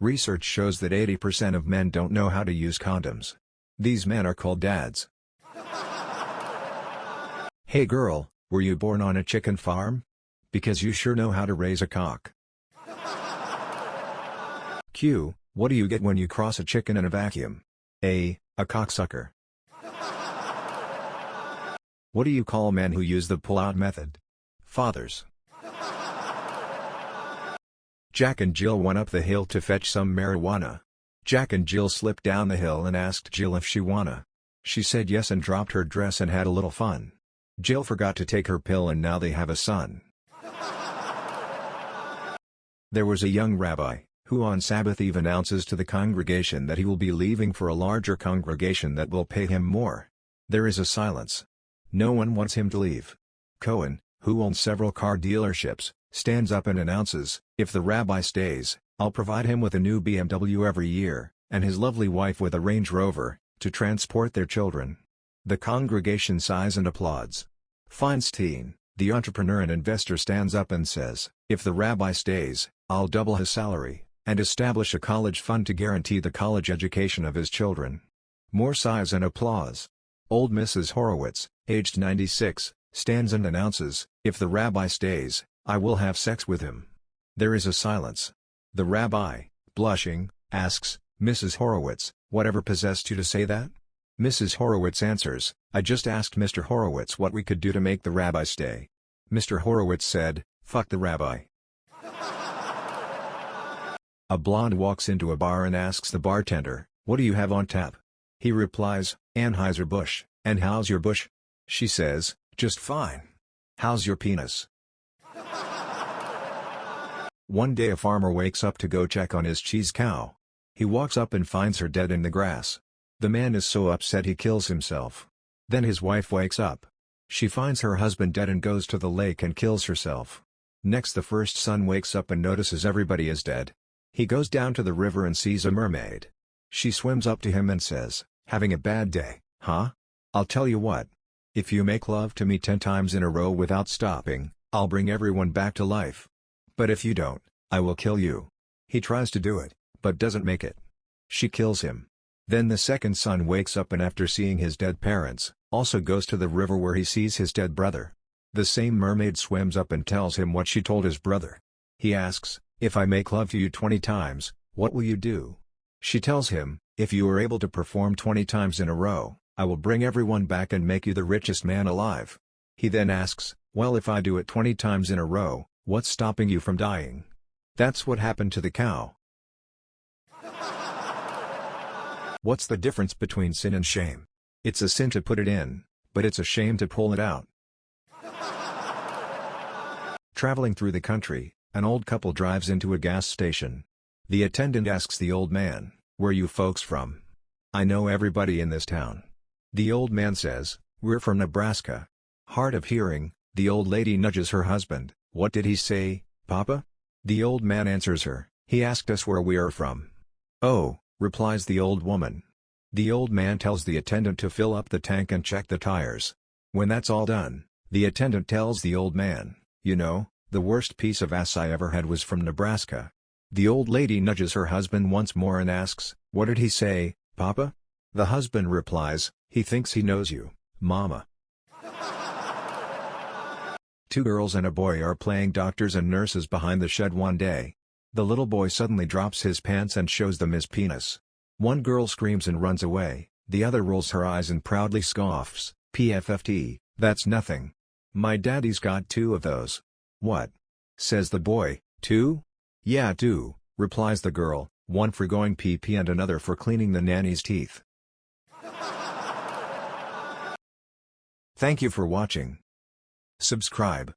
Research shows that 80% of men don't know how to use condoms. These men are called dads. Hey girl, were you born on a chicken farm? Because you sure know how to raise a cock. Q, what do you get when you cross a chicken in a vacuum? A cocksucker. What do you call men who use the pull-out method? Fathers. Jack and Jill went up the hill to fetch some marijuana. Jack and Jill slipped down the hill and asked Jill if she wanna. She said yes and dropped her dress and had a little fun. Jill forgot to take her pill and now they have a son. There was a young rabbi, who on Sabbath Eve announces to the congregation that he will be leaving for a larger congregation that will pay him more. There is a silence. No one wants him to leave. Cohen, who owns several car dealerships, stands up and announces, if the rabbi stays, I'll provide him with a new BMW every year, and his lovely wife with a Range Rover, to transport their children. The congregation sighs and applauds. Feinstein, the entrepreneur and investor, stands up and says, if the rabbi stays, I'll double his salary, and establish a college fund to guarantee the college education of his children. More sighs and applause. Old Mrs. Horowitz, aged 96, stands and announces, if the rabbi stays, I will have sex with him. There is a silence. The rabbi, blushing, asks, Mrs. Horowitz, whatever possessed you to say that? Mrs. Horowitz answers, I just asked Mr. Horowitz what we could do to make the rabbi stay. Mr. Horowitz said, fuck the rabbi. A blonde walks into a bar and asks the bartender, what do you have on tap? He replies, Anheuser-Busch, and how's your bush? She says, just fine. How's your penis? One day a farmer wakes up to go check on his cheese cow. He walks up and finds her dead in the grass. The man is so upset he kills himself. Then his wife wakes up. She finds her husband dead and goes to the lake and kills herself. Next the first son wakes up and notices everybody is dead. He goes down to the river and sees a mermaid. She swims up to him and says, having a bad day, huh? I'll tell you what. If you make love to me 10 times in a row without stopping, I'll bring everyone back to life. But if you don't, I will kill you. He tries to do it, but doesn't make it. She kills him. Then the second son wakes up and after seeing his dead parents, also goes to the river where he sees his dead brother. The same mermaid swims up and tells him what she told his brother. He asks, if I make love to you 20 times, what will you do? She tells him, if you are able to perform 20 times in a row, I will bring everyone back and make you the richest man alive. He then asks, well, if I do it 20 times in a row, what's stopping you from dying? That's what happened to the cow. What's the difference between sin and shame? It's a sin to put it in, but it's a shame to pull it out. Traveling through the country, an old couple drives into a gas station. The attendant asks the old man, where you folks from? I know everybody in this town. The old man says, we're from Nebraska. Hard of hearing, the old lady nudges her husband, what did he say, Papa? The old man answers her, he asked us where we are from. Oh, replies the old woman. The old man tells the attendant to fill up the tank and check the tires. When that's all done, the attendant tells the old man, you know, the worst piece of ass I ever had was from Nebraska. The old lady nudges her husband once more and asks, what did he say, Papa? The husband replies, he thinks he knows you, Mama. 2 girls and a boy are playing doctors and nurses behind the shed one day. The little boy suddenly drops his pants and shows them his penis. One girl screams and runs away, the other rolls her eyes and proudly scoffs, PFFT, that's nothing. My daddy's got 2 of those. What? Says the boy, 2? Yeah 2, replies the girl, one for going pee-pee and another for cleaning the nanny's teeth. Thank you for watching. Subscribe.